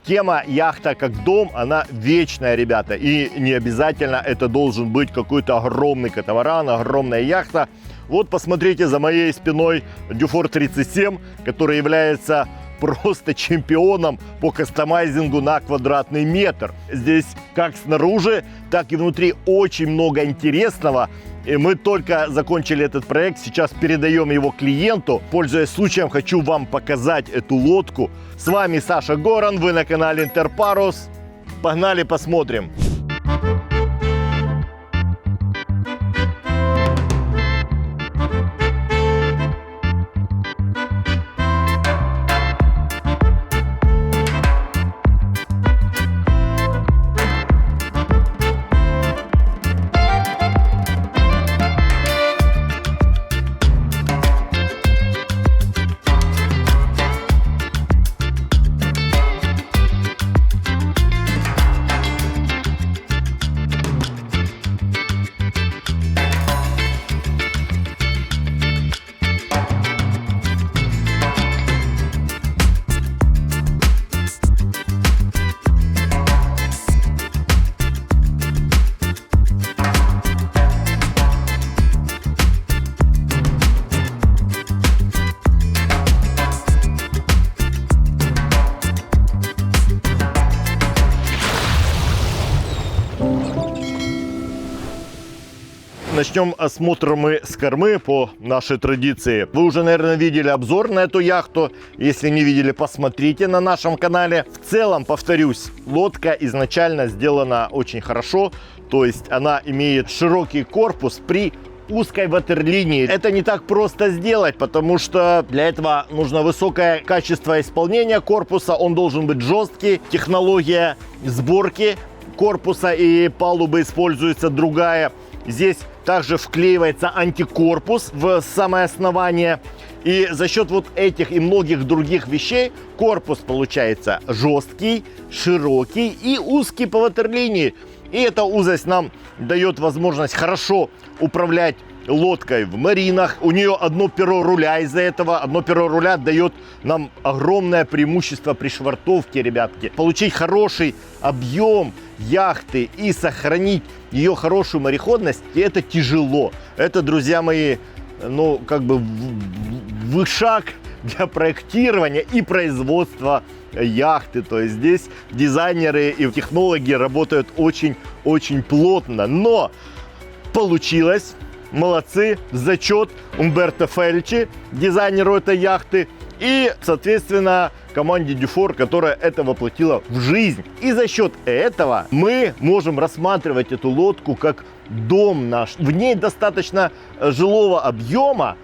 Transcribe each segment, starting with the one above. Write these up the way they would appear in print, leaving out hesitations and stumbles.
Тема яхта как дом, она вечная, ребята. И не обязательно это должен быть какой-то огромный катамаран, огромная яхта. Вот посмотрите за моей спиной Dufour 37, который является просто чемпионом по кастомайзингу на квадратный метр. Здесь как снаружи, так и внутри очень много интересного. И мы только закончили этот проект, сейчас передаем его клиенту. Пользуясь случаем, хочу вам показать эту лодку. С вами Саша Горан, вы на канале Интерпарус. Погнали, посмотрим. Начнем осмотр мы с кормы по нашей традиции. Вы уже, наверное, видели обзор на эту яхту. Если не видели, посмотрите на нашем канале. В целом, повторюсь, лодка изначально сделана очень хорошо. То есть она имеет широкий корпус при узкой ватерлинии. Это не так просто сделать, потому что для этого нужно высокое качество исполнения корпуса. Он должен быть жесткий. Технология сборки корпуса и палубы используется другая. Здесь также вклеивается антикорпус в самое основание. И за счет вот этих и многих других вещей корпус получается жесткий, широкий и узкий по ватерлинии. И эта узость нам дает возможность хорошо управлять лодкой в маринах. У нее одно перо руля из-за этого. Одно перо руля дает нам огромное преимущество при швартовке, ребятки. Получить хороший объем яхты и сохранить ее хорошую мореходность, и это тяжело. Это, друзья мои, ну, как бы вышаг для проектирования и производства яхты. То есть здесь дизайнеры и технологи работают очень-очень плотно. Но получилось. Молодцы, зачет Умберто Фельчи, дизайнеру этой яхты, и, соответственно, команде Dufour, которая это воплотила в жизнь. И за счет этого мы можем рассматривать эту лодку как дом наш. В ней достаточно жилого объема,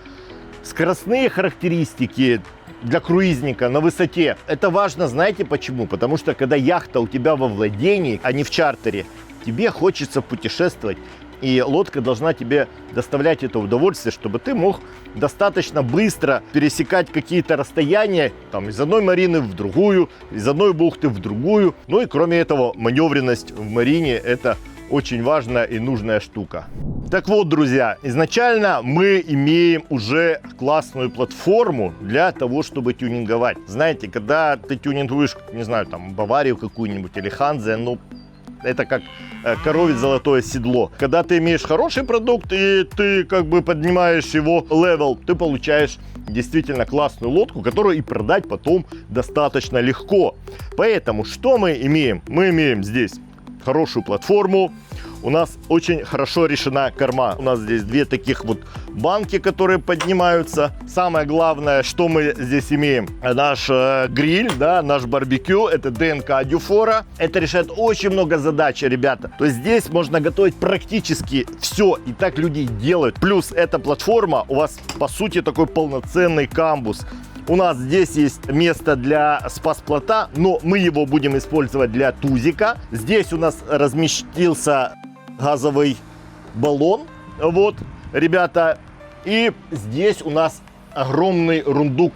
скоростные характеристики для круизника на высоте. Это важно, знаете почему? Потому что когда яхта у тебя во владении, а не в чартере, тебе хочется путешествовать. И лодка должна тебе доставлять это удовольствие, чтобы ты мог достаточно быстро пересекать какие-то расстояния там, из одной марины в другую, из одной бухты в другую. Ну и кроме этого, маневренность в марине – это очень важная и нужная штука. Так вот, друзья, изначально мы имеем уже классную платформу для того, чтобы тюнинговать. Знаете, когда ты тюнингуешь, не знаю, там, Баварию какую-нибудь или Ханзе, ну, это как корове золотое седло. Когда ты имеешь хороший продукт и ты как бы поднимаешь его левел, ты получаешь действительно классную лодку, которую и продать потом достаточно легко. Поэтому что мы имеем? Мы имеем здесь хорошую платформу. У нас очень хорошо решена корма. У нас здесь две таких вот банки, которые поднимаются. Самое главное, что мы здесь имеем. Наш гриль, да, наш барбекю. Это ДНК Dufour. Это решает очень много задач, ребята. То есть здесь можно готовить практически все. И так люди и делают. Плюс эта платформа у вас, по сути, такой полноценный камбус. У нас здесь есть место для спас-плота, но мы его будем использовать для тузика. Здесь у нас разместился газовый баллон, вот, ребята. И здесь у нас огромный рундук,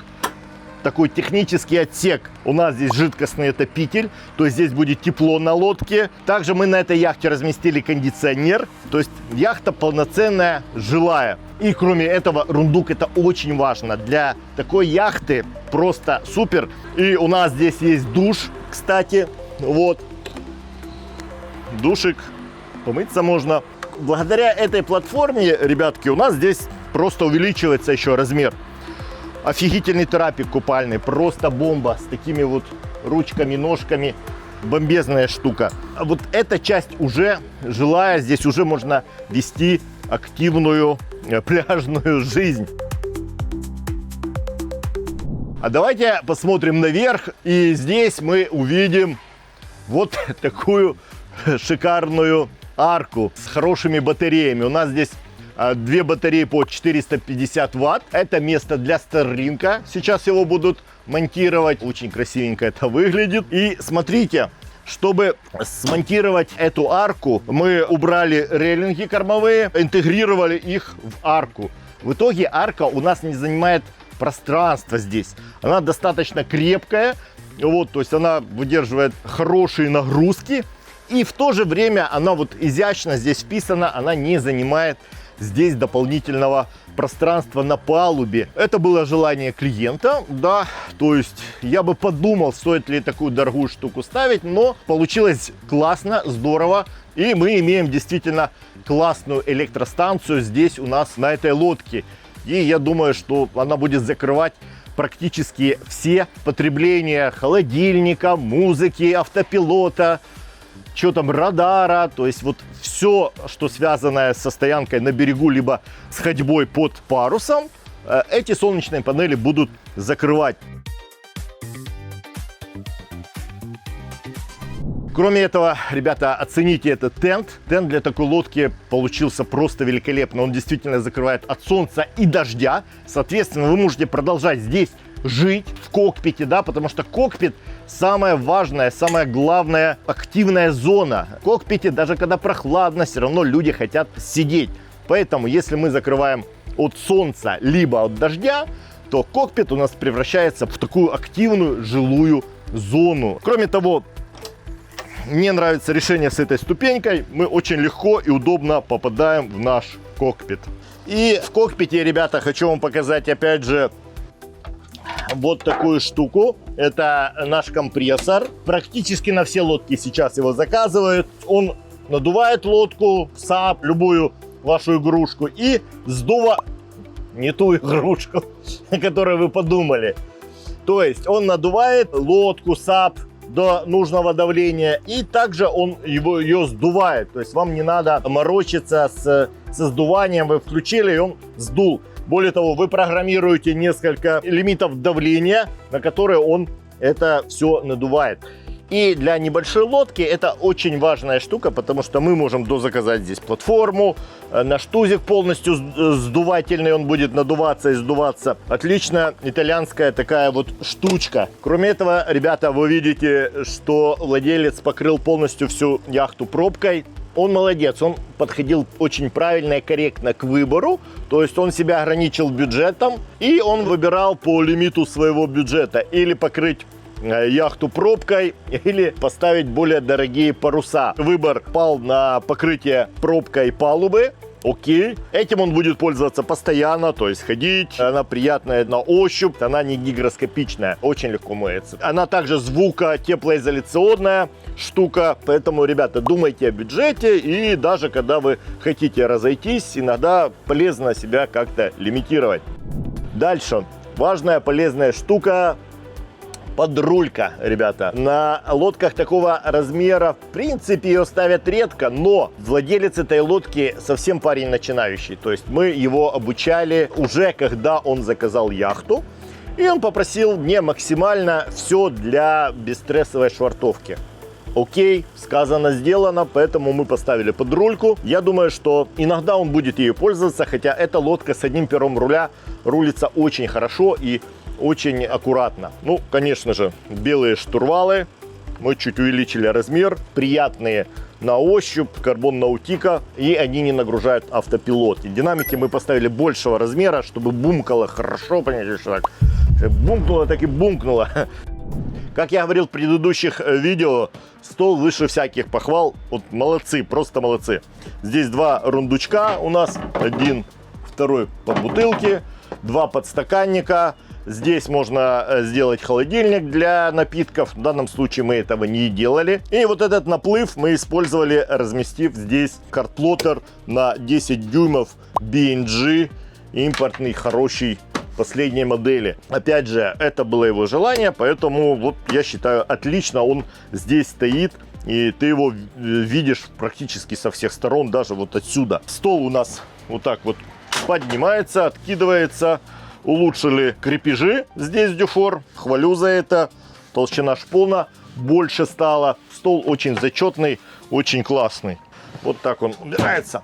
такой технический отсек. У нас здесь жидкостный отопитель, то есть здесь будет тепло на лодке. Также мы на этой яхте разместили кондиционер, то есть яхта полноценная, жилая. И кроме этого, рундук — это очень важно. Для такой яхты просто супер. И у нас здесь есть душ. кстати. Вот. Душик. Помыться можно. Благодаря этой платформе, ребятки, у нас здесь просто увеличивается еще размер. Офигительный трапик купальный. Просто бомба. С такими вот ручками, ножками. Бомбезная штука. А вот эта часть уже жилая. Здесь уже можно вести активную пляжную жизнь. А давайте посмотрим наверх. И здесь мы увидим вот такую шикарную арку с хорошими батареями. У нас здесь две батареи по 450 ватт. Это место для Starlink. Сейчас его будут монтировать. Очень красивенько это выглядит. И смотрите, чтобы смонтировать эту арку, мы убрали рейлинги кормовые, интегрировали их в арку. В итоге арка у нас не занимает пространство здесь. Она достаточно крепкая. Вот, то есть она выдерживает хорошие нагрузки. И в то же время она вот изящно здесь вписана. Она не занимает здесь дополнительного пространства на палубе. Это было желание клиента, да. То есть я бы подумал, стоит ли такую дорогую штуку ставить. Но получилось классно, здорово. И мы имеем действительно классную электростанцию здесь у нас на этой лодке. И я думаю, что она будет закрывать практически все потребления холодильника, музыки, автопилота, что там, радара. То есть вот все, что связано со стоянкой на берегу, либо с ходьбой под парусом, эти солнечные панели будут закрывать. Кроме этого, ребята, оцените этот тент. Тент для такой лодки получился просто великолепно. Он действительно закрывает от солнца и дождя. Соответственно, вы можете продолжать здесь жить, в кокпите, да, потому что кокпит самая важная, самая главная активная зона. В кокпите, даже когда прохладно, все равно люди хотят сидеть. Поэтому, если мы закрываем от солнца либо от дождя, то кокпит у нас превращается в такую активную жилую зону. Кроме того, мне нравится решение с этой ступенькой. Мы очень легко и удобно попадаем в наш кокпит. И в кокпите, ребята, хочу вам показать опять же вот такую штуку. Это наш компрессор. Практически на все лодки сейчас его заказывают. Он надувает лодку, САП, любую вашу игрушку и не ту игрушку, о которой вы подумали. То есть он надувает лодку, САП до нужного давления, и также он ее сдувает. То есть вам не надо морочиться со сдуванием. Вы включили, и он сдул. Более того, вы программируете несколько лимитов давления, на которые он это все надувает. И для небольшой лодки это очень важная штука, потому что мы можем дозаказать здесь платформу, наш тузик полностью сдувательный, он будет надуваться и сдуваться. Отлично, итальянская такая вот штучка. Кроме этого, ребята, вы видите, что владелец покрыл полностью всю яхту пробкой. Он молодец, он подходил очень правильно и корректно к выбору. То есть он себя ограничил бюджетом, и он выбирал по лимиту своего бюджета или покрыть яхту пробкой или поставить более дорогие паруса. Выбор пал на покрытие пробкой палубы. Окей. Этим он будет пользоваться постоянно, то есть ходить. Она приятная на ощупь, она не гигроскопичная, очень легко моется. Она также звуко-теплоизоляционная штука, поэтому, ребята, думайте о бюджете, и даже когда вы хотите разойтись, иногда полезно себя как-то лимитировать. Дальше. Важная полезная штука. Подрулька, ребята. На лодках такого размера, в принципе, ее ставят редко, но владелец этой лодки совсем парень начинающий. То есть мы его обучали уже, когда он заказал яхту. И он попросил мне максимально все для бесстрессовой швартовки. Окей, сказано, сделано, поэтому мы поставили подрульку. Я думаю, что иногда он будет ею пользоваться, хотя эта лодка с одним пером руля рулится очень хорошо и очень аккуратно. Ну, конечно же, белые штурвалы. Мы чуть увеличили размер. Приятные на ощупь. Карбон Наутика. И они не нагружают автопилот. И динамики мы поставили большего размера, чтобы бумкало хорошо. Понимаете, что так бумкнуло, так и бумкнуло. Как я говорил в предыдущих видео, стол выше всяких похвал. Вот молодцы, просто молодцы. Здесь два рундучка у нас. Один, второй под бутылки. Два подстаканника. Здесь можно сделать холодильник для напитков. В данном случае мы этого не делали. И вот этот наплыв мы использовали, разместив здесь карт-плоттер на 10 дюймов B&G. Импортный, хороший, последней модели. Опять же, это было его желание, поэтому вот я считаю, отлично он здесь стоит. И ты его видишь практически со всех сторон, даже вот отсюда. Стол у нас вот так вот поднимается, откидывается. Улучшили крепежи здесь Dufour. Хвалю за это. Толщина шпона больше стала. Стол очень зачетный, очень классный. Вот так он убирается.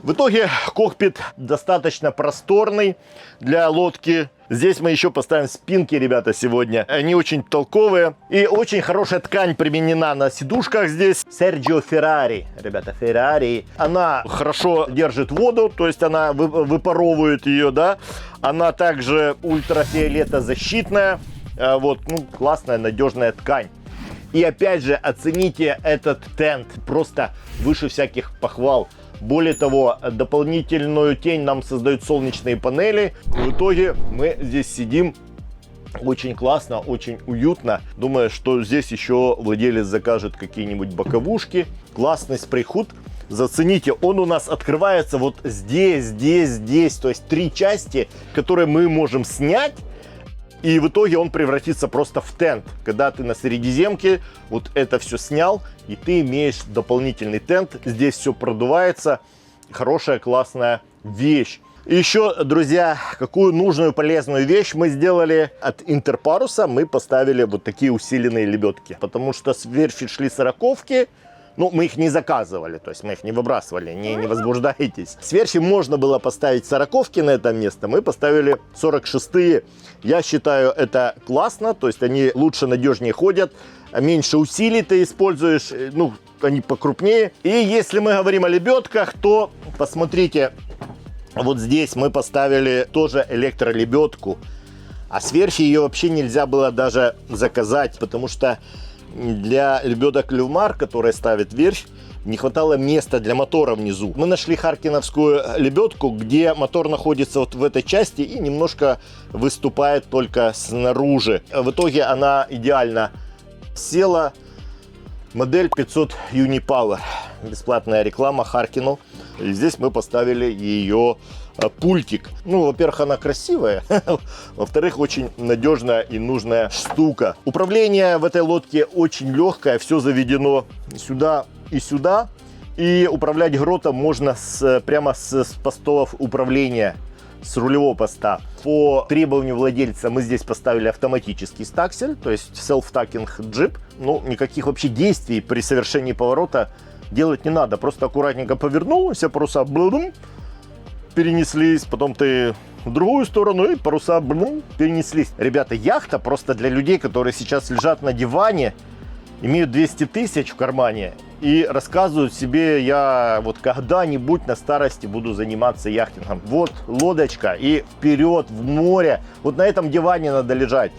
В итоге кокпит достаточно просторный для лодки. Здесь мы еще поставим спинки, ребята, сегодня. Они очень толковые. И очень хорошая ткань применена на сидушках здесь. Sergio Ferrari, ребята, Ferrari. Она хорошо держит воду, то есть она выпаровывает ее, да. Она также ультрафиолетозащитная. Вот, ну, классная, надежная ткань. И опять же, оцените этот тент. Просто выше всяких похвал. Более того, дополнительную тень нам создают солнечные панели. В итоге мы здесь сидим очень классно, очень уютно. Думаю, что здесь еще владелец закажет какие-нибудь боковушки. Классный спрей-худ. Зацените, он у нас открывается вот здесь, здесь, здесь. То есть 3 части, которые мы можем снять. И в итоге он превратится просто в тент. Когда ты на Средиземке вот это все снял, и ты имеешь дополнительный тент. Здесь все продувается. Хорошая, классная вещь. И еще, друзья, какую нужную, полезную вещь мы сделали от Интерпаруса. Мы поставили вот такие усиленные лебедки. Потому что с верфи шли 40-ки. Ну, мы их не заказывали, то есть мы их не выбрасывали, не возбуждайтесь. С верфи можно было поставить 40-ки на это место, мы поставили 46-е. Я считаю, это классно, то есть они лучше, надежнее ходят, меньше усилий ты используешь, ну, они покрупнее. И если мы говорим о лебедках, то посмотрите, вот здесь мы поставили тоже электролебедку. А с верфи ее вообще нельзя было даже заказать, потому что для лебедок Левмар, которые ставят верфь, не хватало места для мотора внизу. Мы нашли харкиновскую лебедку, где мотор находится вот в этой части и немножко выступает только снаружи. В итоге она идеально села. Модель 500 Unipower. Бесплатная реклама Харкину. И здесь мы поставили ее пультик. Ну, во-первых, она красивая. Во-вторых, очень надежная и нужная штука. Управление в этой лодке очень легкое. Все заведено сюда и сюда. И управлять гротом можно прямо с постов управления, с рулевого поста. По требованию владельца мы здесь поставили автоматический стаксель, то есть self-tacking джип. Ну, никаких вообще действий при совершении поворота делать не надо. Просто аккуратненько повернул, все паруса перенеслись, потом ты в другую сторону и паруса перенеслись. Ребята, яхта просто для людей, которые сейчас лежат на диване, имеют 200 тысяч в кармане и рассказывают себе: я вот когда-нибудь на старости буду заниматься яхтингом. Вот лодочка и вперед в море. Вот на этом диване надо лежать.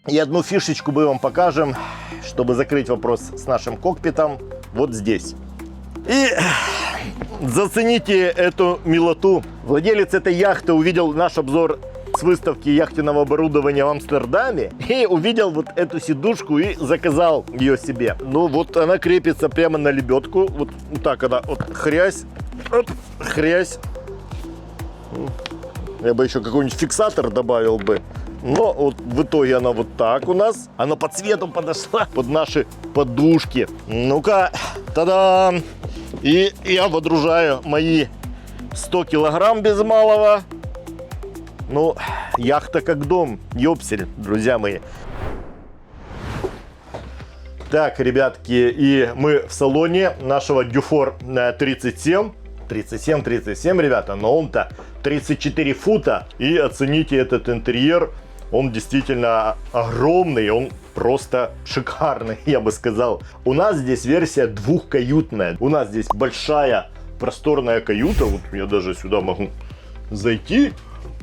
И одну фишечку мы вам покажем, чтобы закрыть вопрос с нашим кокпитом, вот здесь. И зацените эту милоту. Владелец этой яхты увидел наш обзор с выставки яхтенного оборудования в Амстердаме и увидел вот эту сидушку и заказал ее себе. Ну вот она крепится прямо на лебедку. Вот так она, вот хрясь, хрясь. Я бы еще какой-нибудь фиксатор добавил бы. Но вот в итоге она вот так у нас. Она по цвету подошла под наши подушки. Ну-ка, та-дам! И я водружаю мои 100 килограмм без малого. Ну, яхта как дом. Ёпсель, друзья мои. Так, ребятки, и мы в салоне нашего Dufour 37. 37, ребята, но он-то 34 фута. И оцените этот интерьер. Он действительно огромный, он просто шикарный, я бы сказал. У нас здесь версия двухкаютная. У нас здесь большая просторная каюта. Вот я даже сюда могу зайти.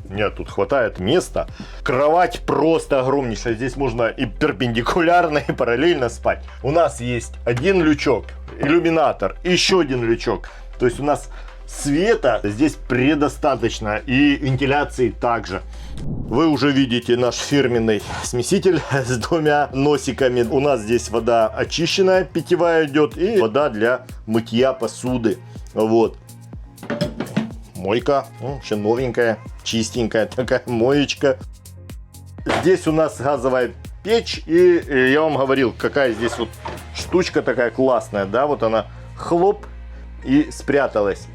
Нет, тут хватает места. Кровать просто огромнейшая. Здесь можно и перпендикулярно, и параллельно спать. У нас есть один лючок, иллюминатор, еще один лючок. То есть у нас света здесь предостаточно, и вентиляции также. Вы уже видите наш фирменный смеситель с двумя носиками. У нас здесь вода очищенная, питьевая идет, и вода для мытья посуды. Вот. Мойка, вообще новенькая, чистенькая такая моечка. Здесь у нас газовая печь, и я вам говорил, какая здесь вот штучка такая классная, да, вот она, хлоп, и спряталась.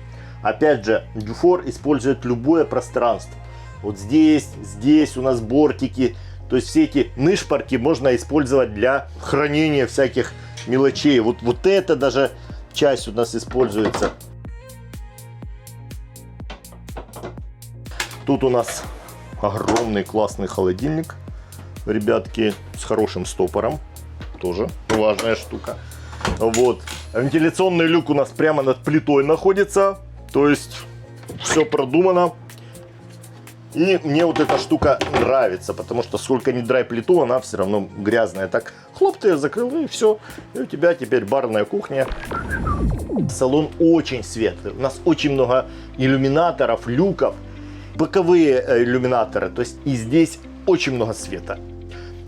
Опять же, Dufor использует любое пространство. Вот здесь у нас бортики, то есть все эти нышпорки можно использовать для хранения всяких мелочей. Вот это даже часть у нас используется. Тут у нас огромный классный холодильник, ребятки, с хорошим стопором, тоже важная штука. Вот, вентиляционный люк у нас прямо над плитой находится, то есть все продумано. И мне вот эта штука нравится, потому что сколько ни драй плиту, она все равно грязная. Так, хлоп, ты ее закрыл, и все. И у тебя теперь барная кухня. Салон очень светлый. У нас очень много иллюминаторов, люков. Боковые иллюминаторы. То есть и здесь очень много света.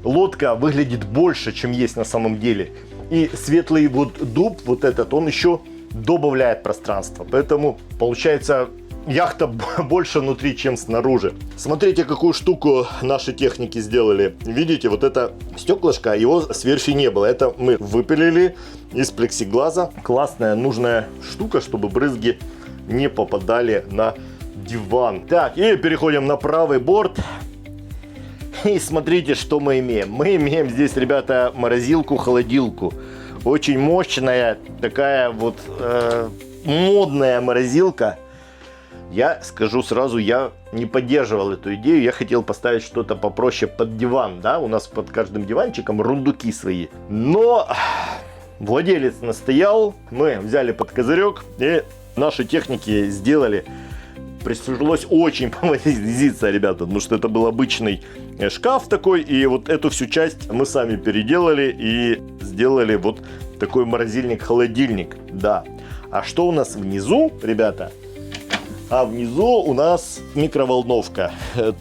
Лодка выглядит больше, чем есть на самом деле. И светлый вот дуб, вот этот, он еще добавляет пространство. Поэтому получается... Яхта больше внутри, чем снаружи. Смотрите, какую штуку наши техники сделали. Видите, вот это стеклышко, его сверху не было. Это мы выпилили из плексиглаза. Классная, нужная штука, чтобы брызги не попадали на диван. Так, и переходим на правый борт. И смотрите, что мы имеем. Мы имеем здесь, ребята, морозилку-холодилку. Очень мощная, такая вот модная морозилка. Я скажу сразу, я не поддерживал эту идею, я хотел поставить что-то попроще под диван, да, у нас под каждым диванчиком рундуки свои. Но владелец настоял, мы взяли под козырек и наши техники сделали. Пришлось очень повозиться, ребята, потому что это был обычный шкаф такой, и вот эту всю часть мы сами переделали и сделали вот такой морозильник-холодильник, да. А что у нас внизу, ребята? А внизу у нас микроволновка.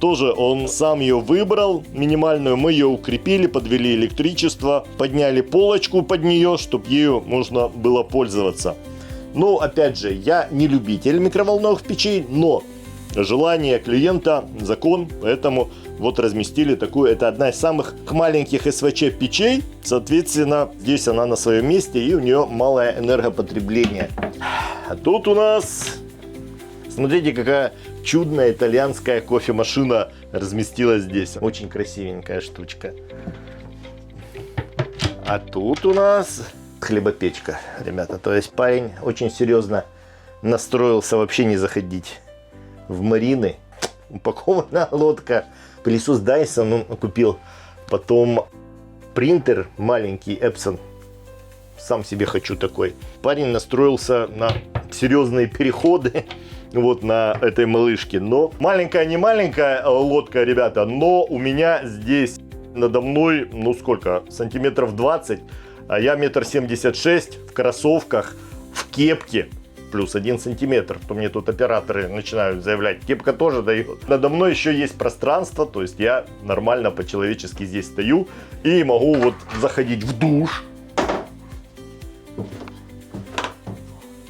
Тоже он сам ее выбрал, минимальную. Мы ее укрепили, подвели электричество, подняли полочку под нее, чтобы ею можно было пользоваться. Но, опять же, я не любитель микроволновых печей, но желание клиента – закон, поэтому вот разместили такую. Это одна из самых маленьких СВЧ печей, соответственно, здесь она на своем месте и у нее малое энергопотребление. А тут у нас... Смотрите, какая чудная итальянская кофемашина разместилась здесь. Очень красивенькая штучка. А тут у нас хлебопечка, ребята. То есть парень очень серьезно настроился вообще не заходить в марины. Упакованная лодка. Пылесос Dyson он купил. Потом принтер маленький Epson. Сам себе хочу такой. Парень настроился на серьезные переходы. Вот на этой малышке. Но маленькая, не маленькая лодка, ребята, но у меня здесь надо мной, ну сколько, сантиметров 20, а я 1,76 м в кроссовках, в кепке, плюс 1 сантиметр. То мне тут операторы начинают заявлять, кепка тоже дает. Надо мной еще есть пространство, то есть я нормально по-человечески здесь стою и могу вот заходить в душ.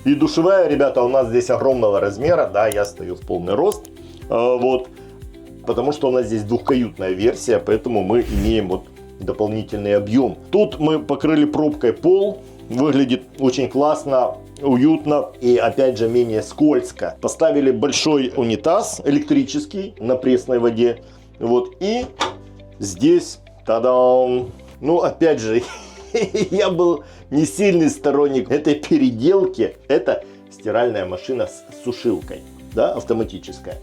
И душевая, ребята, у нас здесь огромного размера, да, я стою в полный рост, вот, потому что у нас здесь двухкаютная версия, поэтому мы имеем вот дополнительный объем. Тут мы покрыли пробкой пол, выглядит очень классно, уютно и, опять же, менее скользко. Поставили большой унитаз электрический на пресной воде, вот, и здесь, та-дам, ну, опять же, я был не сильный сторонник этой переделки. Это стиральная машина с сушилкой, да, автоматическая.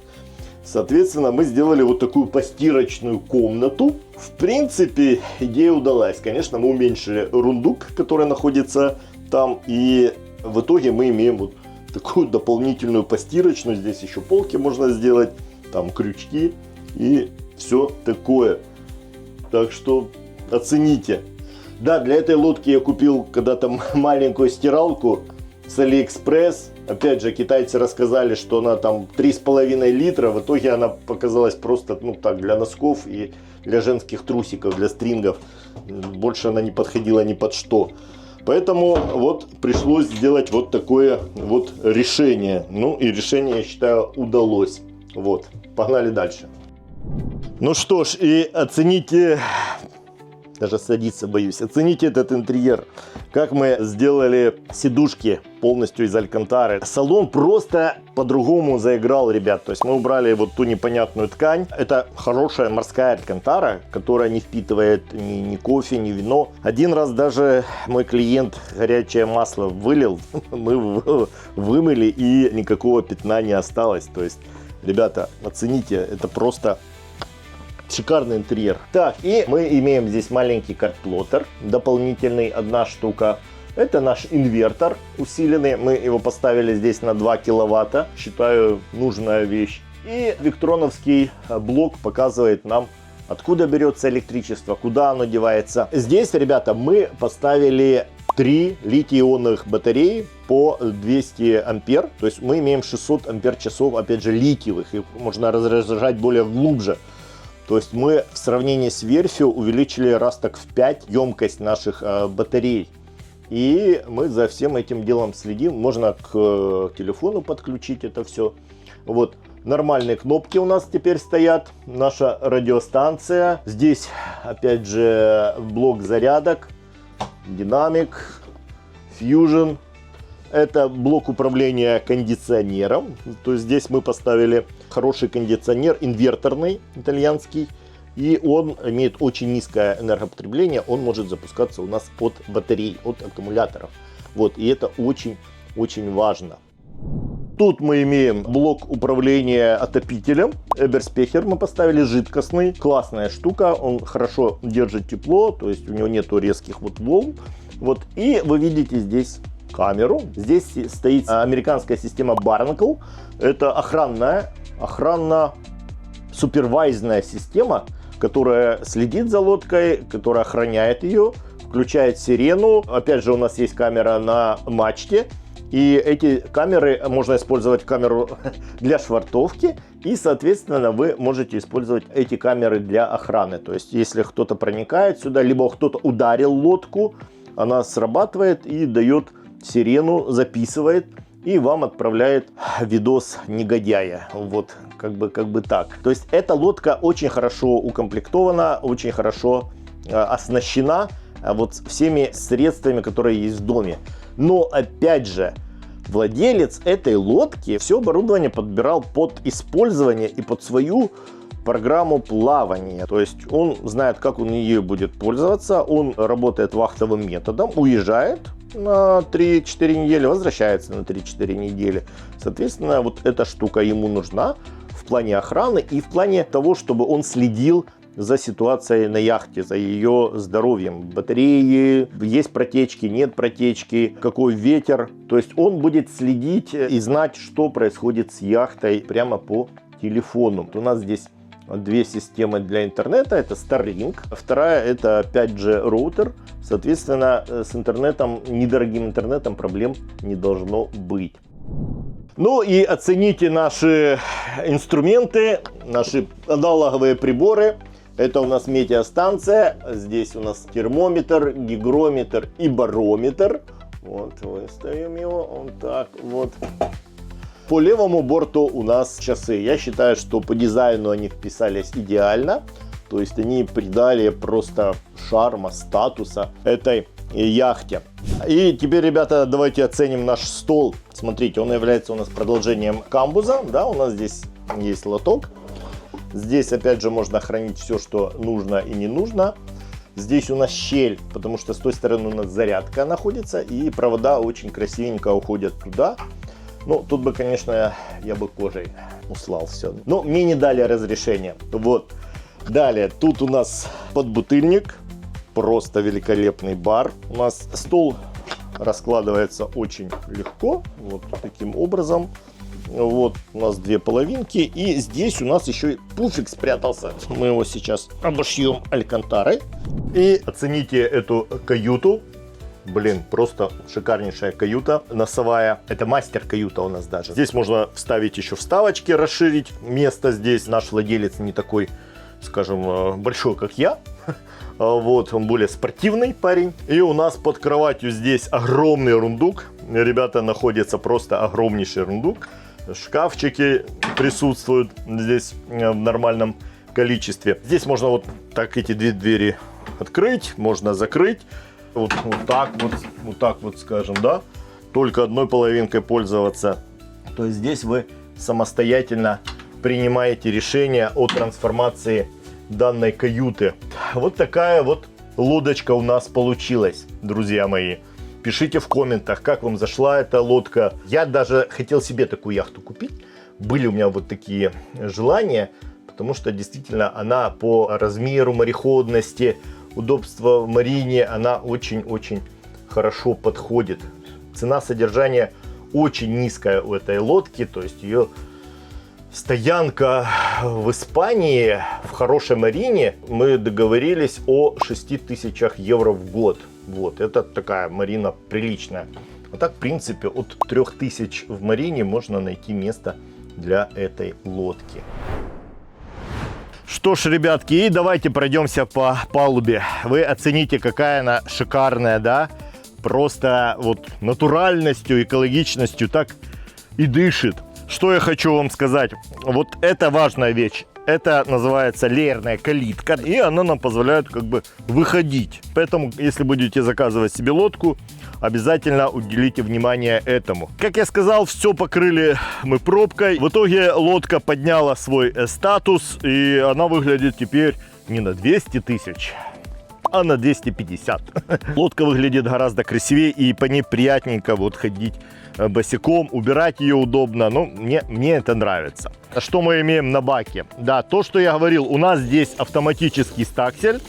Соответственно, мы сделали вот такую постирочную комнату. В принципе, идея удалась. Конечно, мы уменьшили рундук, который находится там. И в итоге мы имеем вот такую дополнительную постирочную. Здесь еще полки можно сделать, там крючки и все такое. Так что оцените. Да, для этой лодки я купил когда-то маленькую стиралку с Алиэкспресс. Опять же, китайцы рассказали, что она там 3,5 литра. В итоге она показалась просто, ну так, для носков и для женских трусиков, для стрингов. Больше она не подходила ни под что. Поэтому вот пришлось сделать вот такое вот решение. Ну и решение, я считаю, удалось. Вот, погнали дальше. Ну что ж, и оцените, даже садиться боюсь, оцените этот интерьер. Как мы сделали сидушки полностью из алькантары. Салон просто по-другому заиграл, ребят. То есть мы убрали вот ту непонятную ткань. Это хорошая морская алькантара, которая не впитывает ни кофе, ни вино. Один раз даже мой клиент горячее масло вылил, мы вымыли, и никакого пятна не осталось. То есть, ребята, оцените, это просто шикарный интерьер. Так, и мы имеем здесь маленький карт-плоттер, дополнительный, одна штука. Это наш инвертор усиленный, мы его поставили здесь на 2 киловатта, считаю, нужная вещь. И виктроновский блок показывает нам, откуда берется электричество, куда оно девается. Здесь, ребята, мы поставили 3 литий-ионных батареи по 200 ампер, то есть мы имеем 600 ампер-часов, опять же, литиевых, их можно разряжать более глубже. То есть мы в сравнении с верфью увеличили раз так в 5 емкость наших батарей. И мы за всем этим делом следим. Можно к телефону подключить это все. Вот. Нормальные кнопки у нас теперь стоят. Наша радиостанция. Здесь опять же блок зарядок. Динамик. Fusion. Это блок управления кондиционером. То есть здесь мы поставили хороший кондиционер, инверторный, итальянский. И он имеет очень низкое энергопотребление. Он может запускаться у нас от батарей, от аккумуляторов. Вот, и это очень важно. Тут мы имеем блок управления отопителем. Эберспехер мы поставили жидкостный. Классная штука. Он хорошо держит тепло. То есть у него нету резких вот волн. Вот, и вы видите здесь камеру. Здесь стоит американская система Barnacle. Это охранно-супервайзная система, которая следит за лодкой, которая охраняет ее, включает сирену. Опять же, у нас есть камера на мачте. И эти камеры, можно использовать камеру для швартовки. И, соответственно, вы можете использовать эти камеры для охраны. То есть, если кто-то проникает сюда, либо кто-то ударил лодку, она срабатывает и дает сирену, записывает и вам отправляет видос негодяя. Вот, как бы так. То есть эта лодка очень хорошо укомплектована, очень хорошо оснащена вот всеми средствами, которые есть в доме. Но опять же, владелец этой лодки все оборудование подбирал под использование и под свою программу плавания. То есть он знает, как он ею будет пользоваться. Он работает вахтовым методом, уезжает на 3-4 недели, возвращается на 3-4 недели. Соответственно, вот эта штука ему нужна в плане охраны и в плане того, чтобы он следил за ситуацией на яхте, за ее здоровьем. Батареи, есть протечки, нет протечки, какой ветер. То есть он будет следить и знать, что происходит с яхтой прямо по телефону. У нас здесь 2 системы для интернета. Это Starlink. Вторая — это 5G роутер. Соответственно, с интернетом, недорогим интернетом проблем не должно быть. Ну и оцените наши инструменты, наши аналоговые приборы. Это у нас метеостанция. Здесь у нас термометр, гигрометр и барометр. Вот, выставим его. Вот так вот. По левому борту у нас часы. Я считаю, что по дизайну они вписались идеально. То есть они придали просто шарма, статуса этой яхте. И теперь, ребята, давайте оценим наш стол. Смотрите, он является у нас продолжением камбуза. Да, у нас здесь есть лоток. Здесь, опять же, можно хранить все, что нужно и не нужно. Здесь у нас щель, потому что с той стороны у нас зарядка находится. И провода очень красивенько уходят туда. Ну, тут бы, конечно, я бы кожей услал все. Но мне не дали разрешения. Вот. Далее, тут у нас подбутыльник. Просто великолепный бар. У нас стол раскладывается очень легко. Вот таким образом. Вот у нас 2 половинки. И здесь у нас еще и пуфик спрятался. Мы его сейчас обошьем алькантарой. И оцените эту каюту. Блин, просто шикарнейшая каюта носовая. Это мастер-каюта у нас даже. Здесь можно вставить еще вставочки, расширить место здесь. Наш владелец не такой, скажем, большой, как я. Вот, он более спортивный парень. И у нас под кроватью здесь огромный рундук. Ребята, находится просто огромнейший рундук. Шкафчики присутствуют здесь в нормальном количестве. Здесь можно вот так эти две двери открыть, можно закрыть. Вот так вот, скажем, да. Только одной половинкой пользоваться. То есть здесь вы самостоятельно принимаете решение о трансформации данной каюты. Вот такая вот лодочка у нас получилась, друзья мои. Пишите в комментах, как вам зашла эта лодка. Я даже хотел себе такую яхту купить. Были у меня вот такие желания, потому что действительно она по размеру, мореходности, удобства в марине, она очень-очень хорошо подходит. Цена содержания очень низкая у этой лодки, то есть ее стоянка в Испании, в хорошей марине, мы договорились о 6000 евро в год. Вот, это такая марина приличная. А так, в принципе, от 3000 в марине можно найти место для этой лодки. Что ж, ребятки, и давайте пройдемся по палубе. Вы оцените, какая она шикарная, да? Просто вот натуральностью, экологичностью так и дышит. Что я хочу вам сказать? Вот это важная вещь. Это называется леерная калитка, и она нам позволяет как бы выходить. Поэтому, если будете заказывать себе лодку, обязательно уделите внимание этому. Как я сказал, все покрыли мы пробкой. В итоге лодка подняла свой статус, и она выглядит теперь не на 200 тысяч, а на 250. Лодка выглядит гораздо красивее, и по ней приятненько вот ходить босиком, убирать ее удобно. Ну, мне это нравится. Что мы имеем на баке? Да, то, что я говорил, у нас здесь автоматический стаксель.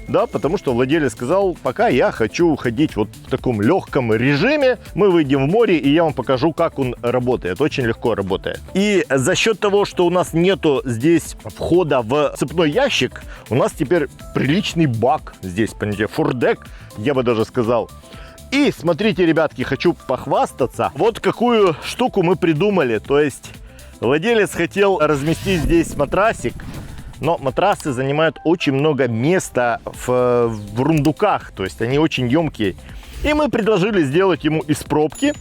Да, потому что владелец сказал, пока я хочу ходить вот в таком легком режиме, мы выйдем в море, и я вам покажу, как он работает. Очень легко работает. И за счет того, что у нас нету здесь входа в цепной ящик, у нас теперь приличный бак здесь, понимаете, фурдек, я бы даже сказал. И смотрите, ребятки, хочу похвастаться. Вот какую штуку мы придумали. То есть владелец хотел разместить здесь матрасик, но матрасы занимают очень много места в рундуках. То есть они очень емкие. И мы предложили сделать ему из пробки.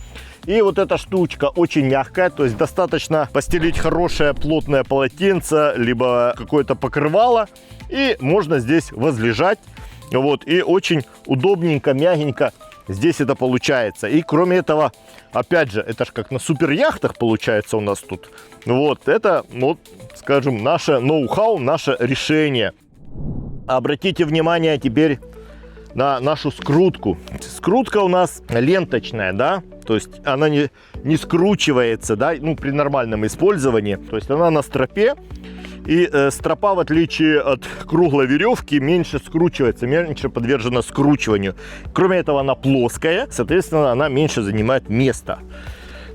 И вот эта штучка очень мягкая. То есть достаточно постелить хорошее плотное полотенце, либо какое-то покрывало. И можно здесь возлежать. Вот, и очень удобненько, мягенько здесь это получается. И кроме этого, опять же, это же как на супер яхтах получается у нас тут. Вот, это, вот, скажем, наше ноу-хау, наше решение. Обратите внимание теперь на нашу скрутку. Скрутка у нас ленточная, да, то есть она не скручивается, да, ну, при нормальном использовании. То есть она на стропе. И стропа, в отличие от круглой веревки, меньше скручивается, меньше подвержена скручиванию. Кроме этого, она плоская, соответственно, она меньше занимает места.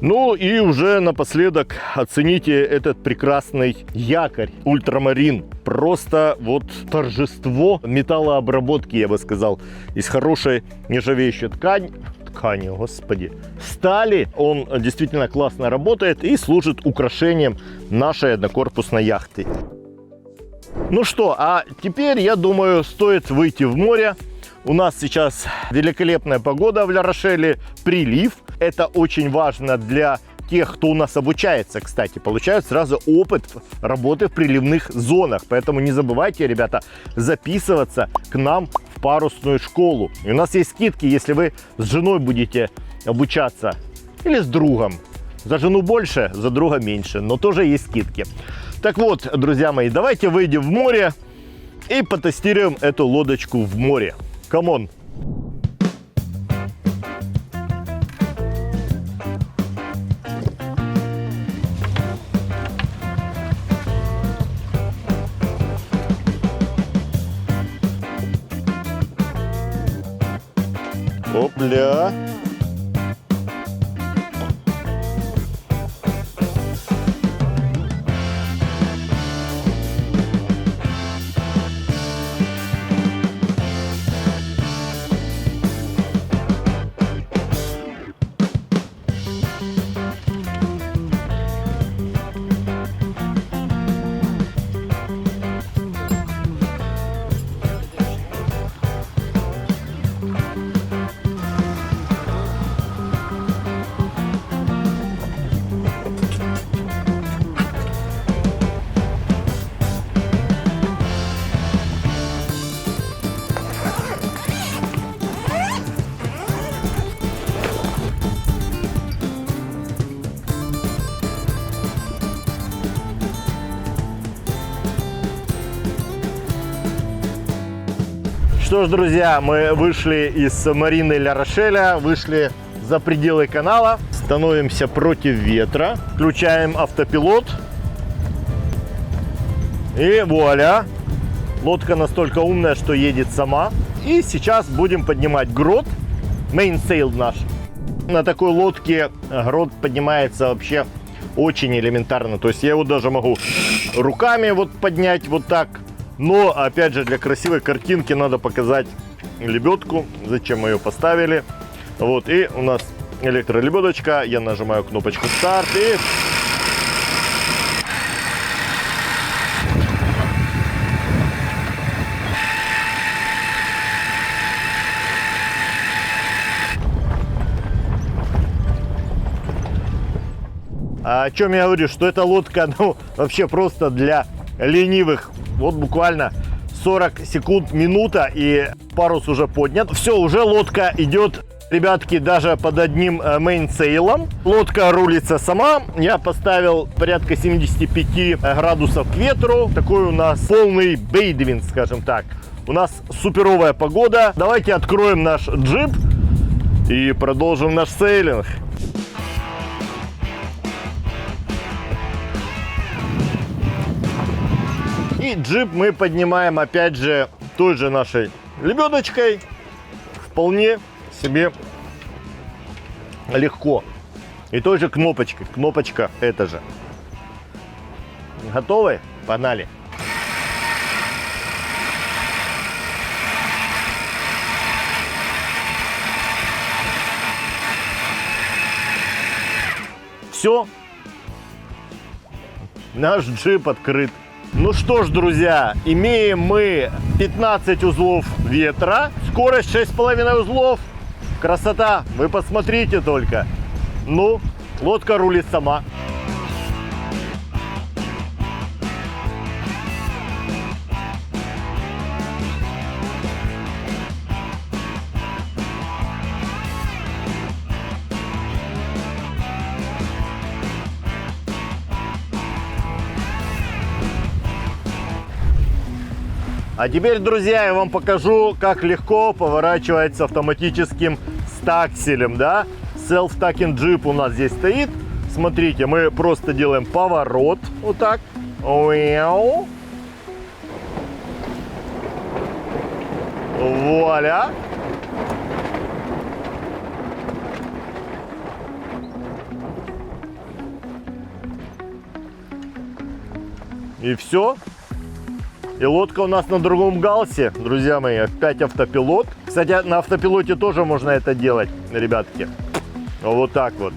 Ну и уже напоследок оцените этот прекрасный якорь ультрамарин. Просто вот торжество металлообработки, я бы сказал, из хорошей нержавеющей ткани, господи, стали. Он действительно классно работает и служит украшением нашей однокорпусной яхты. Ну что, а теперь, я думаю, стоит выйти в море. У нас сейчас великолепная погода в Ля-Рошеле, прилив. Это очень важно для тех, кто у нас обучается, кстати. Получают сразу опыт работы в приливных зонах. Поэтому не забывайте, ребята, записываться к нам в парусную школу. И у нас есть скидки, если вы с женой будете обучаться или с другом. За жену больше, за друга меньше, но тоже есть скидки. Так вот, друзья мои, давайте выйдем в море и потестируем эту лодочку в море. Камон! Опля! Что ж, друзья, мы вышли из Марины Ля-Рошеля, вышли за пределы канала, становимся против ветра, включаем автопилот и вуаля, лодка настолько умная, что едет сама. И сейчас будем поднимать грот, мейнсейл наш. На такой лодке грот поднимается вообще очень элементарно, то есть я его даже могу руками вот поднять вот так. Но, опять же, для красивой картинки надо показать лебедку, зачем мы ее поставили. Вот, и у нас электролебедочка, я нажимаю кнопочку старт и... О чем я говорю, что эта лодка, ну, вообще просто для ленивых. Вот буквально 40 секунд, минута, и парус уже поднят. Все, уже лодка идет, ребятки, даже под одним мейнсейлом. Лодка рулится сама. Я поставил порядка 75 градусов к ветру. Такой у нас полный бейдвинд, скажем так. У нас суперовая погода. Давайте откроем наш джип и продолжим наш сейлинг. И джип мы поднимаем опять же той же нашей лебедочкой. Вполне себе легко. И той же кнопочкой. Кнопочка эта же. Готовы? Погнали. Все. Наш джип открыт. Ну что ж, друзья, имеем мы 15 узлов ветра, скорость 6,5 узлов. Красота, вы посмотрите только. Ну, лодка рулит сама. А теперь, друзья, я вам покажу, как легко поворачивается автоматическим стакселем, да? Self-tacking джип у нас здесь стоит. Смотрите, мы просто делаем поворот, вот так. Вуаля. И все. И лодка у нас на другом галсе, друзья мои, опять автопилот. Кстати, на автопилоте тоже можно это делать, ребятки. Вот так вот.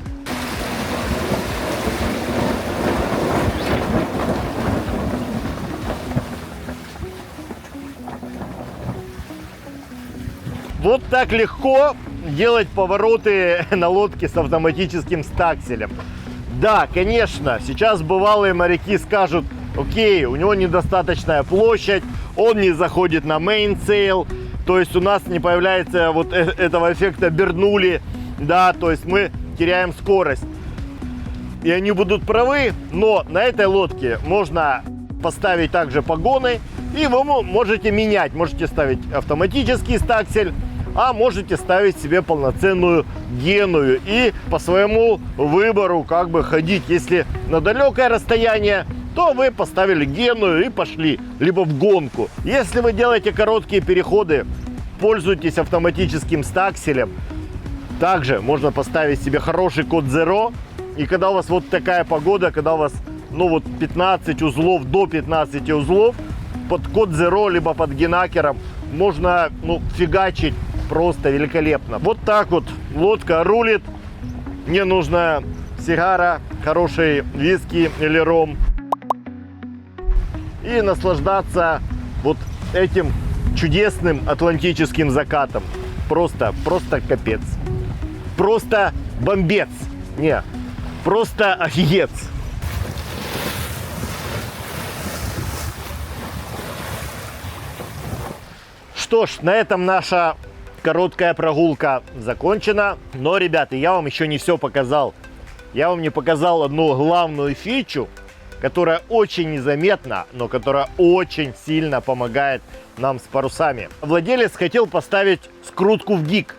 Вот так легко делать повороты на лодке с автоматическим стакселем. Да, конечно, сейчас бывалые моряки скажут: окей, у него недостаточная площадь, он не заходит на мейнсейл, то есть у нас не появляется вот этого эффекта Бернулли, да, то есть мы теряем скорость. И они будут правы, но на этой лодке можно поставить также погоны, и вы можете менять, можете ставить автоматический стаксель, а можете ставить себе полноценную геную и по своему выбору как бы ходить. Если на далекое расстояние, то вы поставили геную и пошли, либо в гонку. Если вы делаете короткие переходы, пользуйтесь автоматическим стакселем. Также можно поставить себе хороший код Zero. И когда у вас вот такая погода, когда у вас, ну вот 15 узлов, до 15 узлов, под код Zero, либо под генакером можно, ну, фигачить просто великолепно. Вот так вот лодка рулит. Мне нужна сигара, хороший виски или ром. И наслаждаться вот этим чудесным атлантическим закатом. Просто капец. Просто бомбец. Не, просто офигец. Что ж, на этом наша короткая прогулка закончена. Но, ребята, я вам еще не все показал. Я вам не показал одну главную фичу. которая очень незаметна, но которая очень сильно помогает нам с парусами. Владелец хотел поставить скрутку в гик.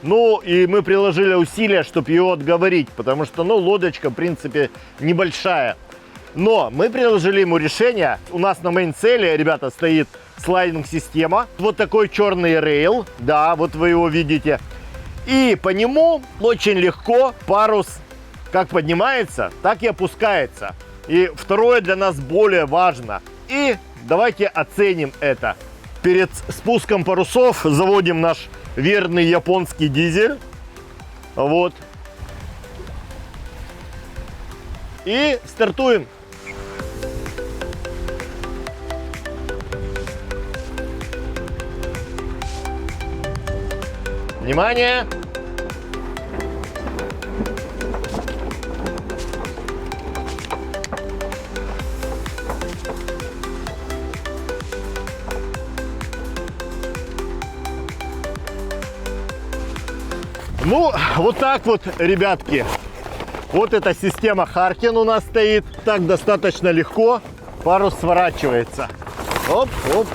Ну, и мы приложили усилия, чтобы ее отговорить, потому что, ну, лодочка, в принципе, небольшая. Но мы приложили ему решение. У нас на мейнцеле, ребята, стоит слайдинг-система. Вот такой черный рейл, да, вот вы его видите. И по нему очень легко парус как поднимается, так и опускается. И второе для нас более важно. И давайте оценим это. Перед спуском парусов заводим наш верный японский дизель. Вот. И стартуем. Внимание! Ну, вот так вот, ребятки. Вот эта система Харкен у нас стоит. Так достаточно легко парус сворачивается. Оп, оп,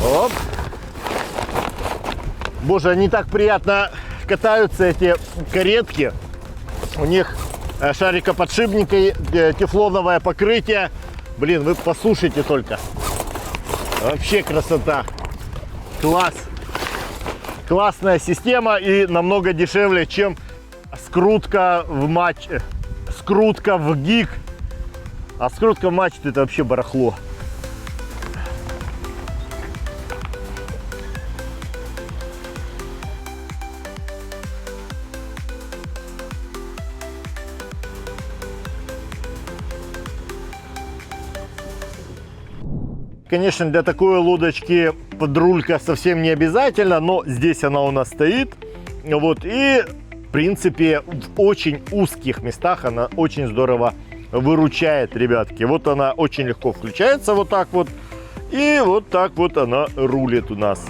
оп. Боже, они так приятно катаются, эти каретки. У них шарикоподшипники, тефлоновое покрытие. Блин, вы послушайте только. Вообще красота. Класс. Классная система и намного дешевле, чем скрутка в скрутка в гик. А скрутка в мачте — это вообще барахло. Конечно, для такой лодочки подрулька совсем не обязательно, но здесь она у нас стоит. Вот, и, в принципе, в очень узких местах она очень здорово выручает, ребятки. Вот она очень легко включается вот так вот. И вот так вот она рулит у нас.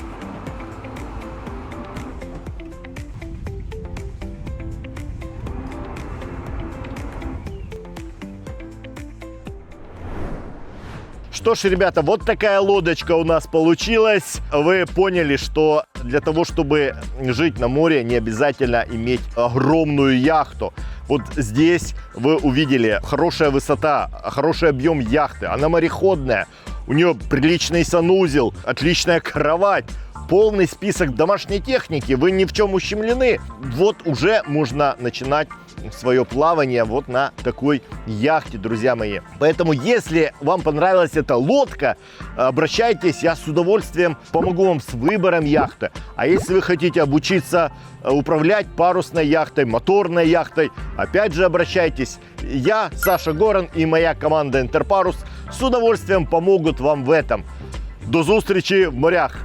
Что ж, ребята, вот такая лодочка у нас получилась. Вы поняли, что для того, чтобы жить на море, не обязательно иметь огромную яхту. Вот здесь вы увидели хорошая высота, хороший объем яхты. Она мореходная, у нее приличный санузел, отличная кровать. Полный список домашней техники, вы ни в чем ущемлены. Вот уже можно начинать свое плавание вот на такой яхте, друзья мои. Поэтому, если вам понравилась эта лодка, обращайтесь, я с удовольствием помогу вам с выбором яхты. А если вы хотите обучиться управлять парусной яхтой, моторной яхтой, опять же обращайтесь. Я, Саша Горан, и моя команда Интерпарус с удовольствием помогут вам в этом. До зустрічі в морях!